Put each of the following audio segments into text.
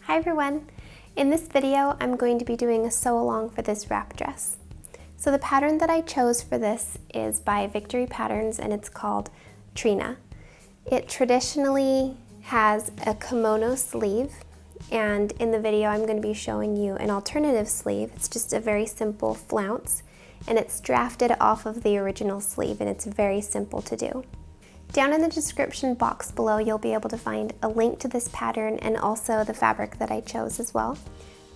Hi everyone! In this video I'm going to be doing a sew along for this wrap dress. So the pattern that I chose for this is by Victory Patterns and it's called Trina. It traditionally has a kimono sleeve, and in the video I'm going to be showing you an alternative sleeve. It's just a very simple flounce and it's drafted off of the original sleeve and it's very simple to do. Down in the description box below you'll be able to find a link to this pattern and also the fabric that I chose as well.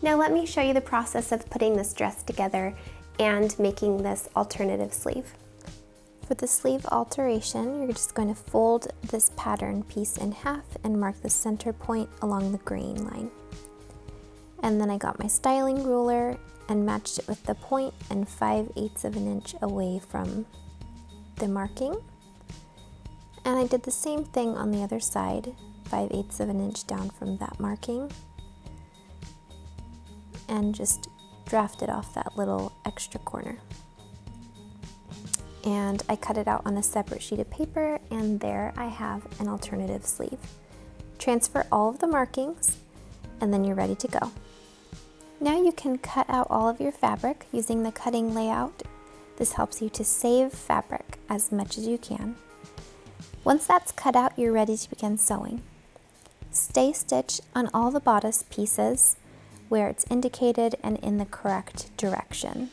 Now let me show you the process of putting this dress together and making this alternative sleeve. For the sleeve alteration, you're just going to fold this pattern piece in half and mark the center point along the grain line. And then I got my styling ruler and matched it with the point and 5/8 of an inch away from the marking. And I did the same thing on the other side, 5/8 of an inch down from that marking, and just drafted off that little extra corner. And I cut it out on a separate sheet of paper, and there I have an alternative sleeve. Transfer all of the markings, and then you're ready to go. Now you can cut out all of your fabric using the cutting layout. This helps you to save fabric as much as you can. Once that's cut out, you're ready to begin sewing. Stay stitched on all the bodice pieces where it's indicated and in the correct direction.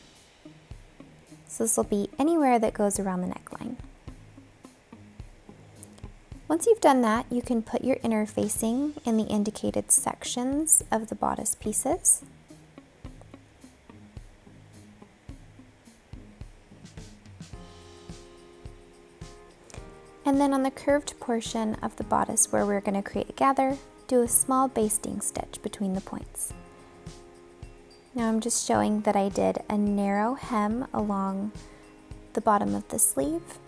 So this will be anywhere that goes around the neckline. Once you've done that, you can put your interfacing in the indicated sections of the bodice pieces. And then on the curved portion of the bodice where we're going to create a gather, do a small basting stitch between the points. Now I'm just showing that I did a narrow hem along the bottom of the sleeve.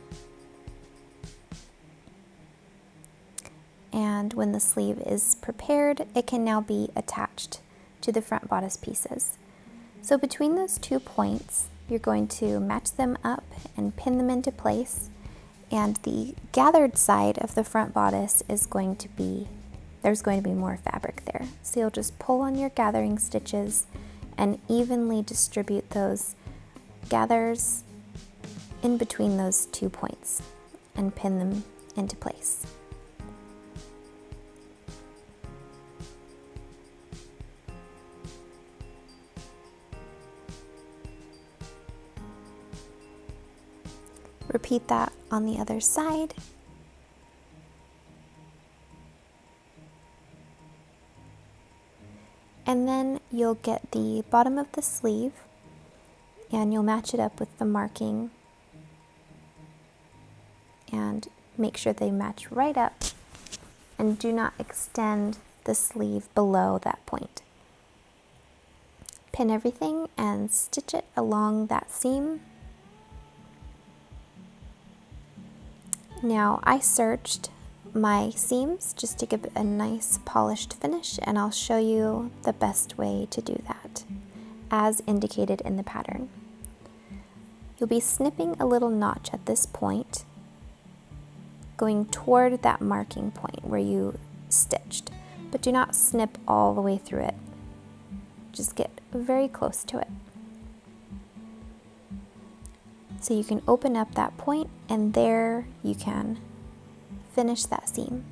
And when the sleeve is prepared, it can now be attached to the front bodice pieces. So between those 2 points, you're going to match them up and pin them into place. And the gathered side of the front bodice is going to be, there's going to be more fabric there. So you'll just pull on your gathering stitches and evenly distribute those gathers in between those 2 points and pin them into place. Repeat that on the other side. And then you'll get the bottom of the sleeve and you'll match it up with the marking and make sure they match right up, and do not extend the sleeve below that point. Pin everything and stitch it along that seam. Now I serged my seams just to give it a nice polished finish, and I'll show you the best way to do that as indicated in the pattern. You'll be snipping a little notch at this point, going toward that marking point where you stitched, but do not snip all the way through it. Just get very close to it. So you can open up that point and there you can finish that seam.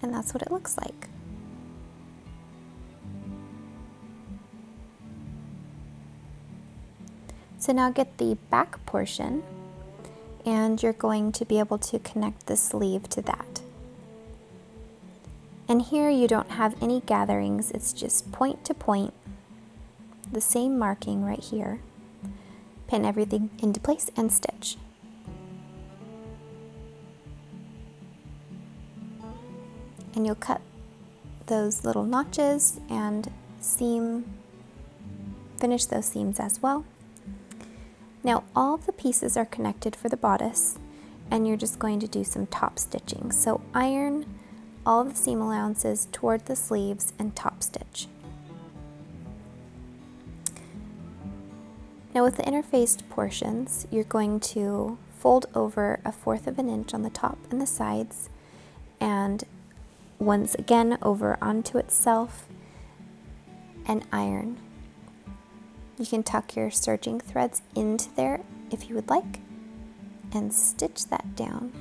And that's what it looks like. So now get the back portion and you're going to be able to connect the sleeve to that. And here you don't have any gatherings, it's just point to point, the same marking right here. Pin everything into place and stitch. And you'll cut those little notches and finish those seams as well. Now all of the pieces are connected for the bodice, and you're just going to do some top stitching. So iron all of the seam allowances toward the sleeves and top stitch. Now with the interfaced portions, you're going to fold over 1/4 of an inch on the top and the sides and once again over onto itself and iron. You can tuck your serging threads into there if you would like and stitch that down.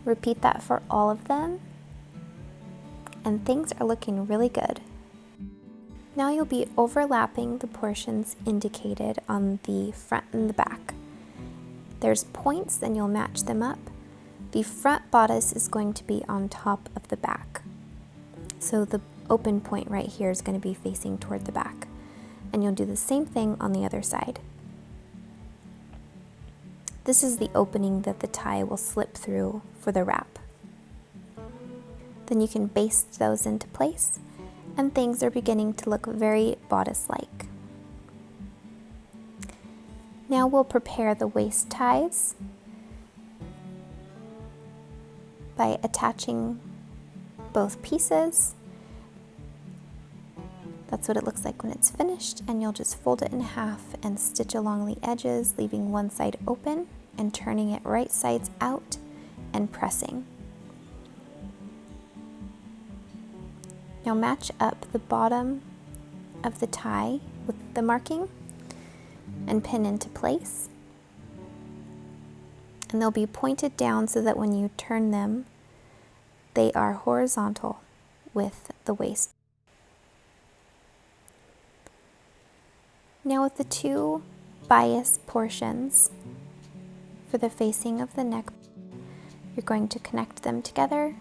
Repeat that for all of them, and things are looking really good. Now you'll be overlapping the portions indicated on the front and the back. There's points and you'll match them up. The front bodice is going to be on top of the back. So the open point right here is going to be facing toward the back. And you'll do the same thing on the other side. This is the opening that the tie will slip through for the wrap. Then you can baste those into place, and things are beginning to look very bodice-like. Now we'll prepare the waist ties by attaching both pieces. That's what it looks like when it's finished, and you'll just fold it in half and stitch along the edges, leaving one side open and turning it right sides out and pressing. Now match up the bottom of the tie with the marking and pin into place. And they'll be pointed down so that when you turn them, they are horizontal with the waist. Now with the two bias portions for the facing of the neck, you're going to connect them together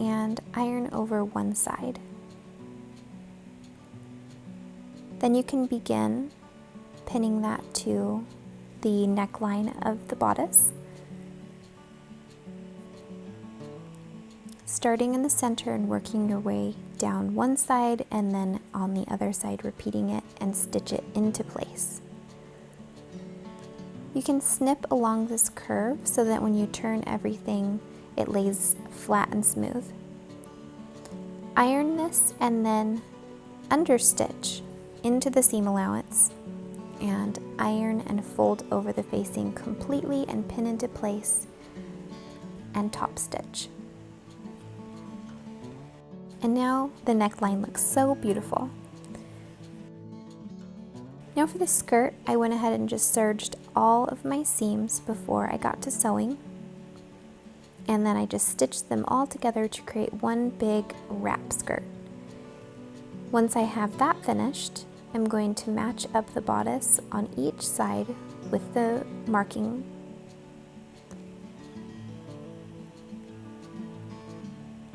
and iron over one side. Then you can begin pinning that to the neckline of the bodice. Starting in the center and working your way down one side and then on the other side, repeating it and stitch it into place. You can snip along this curve so that when you turn everything, it lays flat and smooth. Iron this and then understitch into the seam allowance and iron and fold over the facing completely and pin into place and top stitch. And now the neckline looks so beautiful. Now for the skirt, I went ahead and just serged all of my seams before I got to sewing. And then I just stitched them all together to create one big wrap skirt. Once I have that finished, I'm going to match up the bodice on each side with the marking.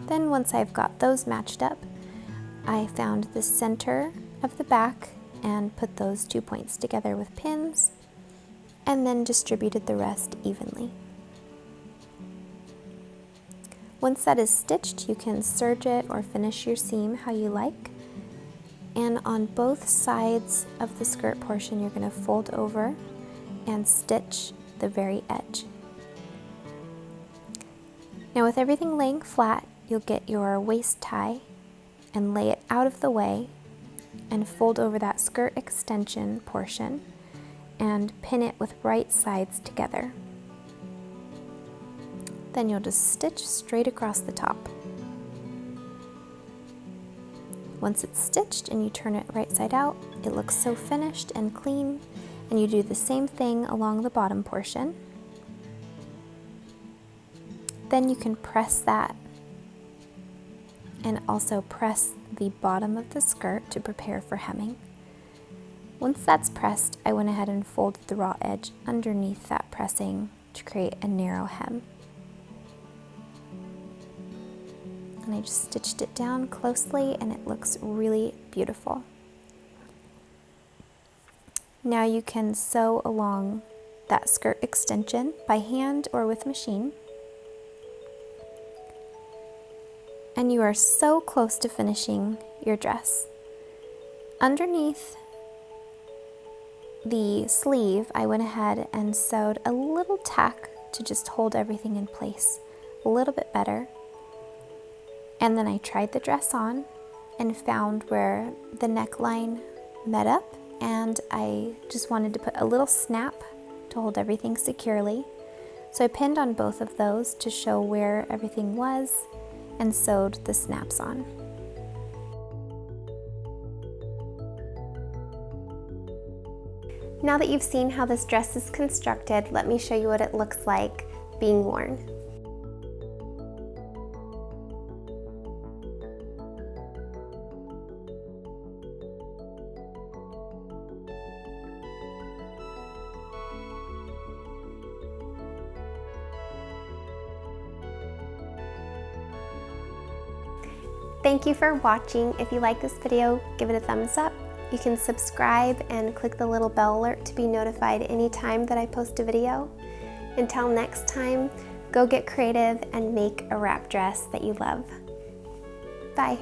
Then once I've got those matched up, I found the center of the back and put those 2 points together with pins and then distributed the rest evenly. Once that is stitched, you can serge it or finish your seam how you like. And on both sides of the skirt portion, you're going to fold over and stitch the very edge. Now with everything laying flat, you'll get your waist tie and lay it out of the way and fold over that skirt extension portion and pin it with right sides together. Then you'll just stitch straight across the top. Once it's stitched and you turn it right side out, it looks so finished and clean, and you do the same thing along the bottom portion. Then you can press that and also press the bottom of the skirt to prepare for hemming. Once that's pressed, I went ahead and folded the raw edge underneath that pressing to create a narrow hem. And I just stitched it down closely and it looks really beautiful. Now you can sew along that skirt extension by hand or with machine. And you are so close to finishing your dress. Underneath the sleeve, I went ahead and sewed a little tack to just hold everything in place a little bit better. And then I tried the dress on and found where the neckline met up, and I just wanted to put a little snap to hold everything securely. So I pinned on both of those to show where everything was and sewed the snaps on. Now that you've seen how this dress is constructed, let me show you what it looks like being worn. Thank you for watching. If you like this video, give it a thumbs up. You can subscribe and click the little bell alert to be notified anytime that I post a video. Until next time, go get creative and make a wrap dress that you love. Bye.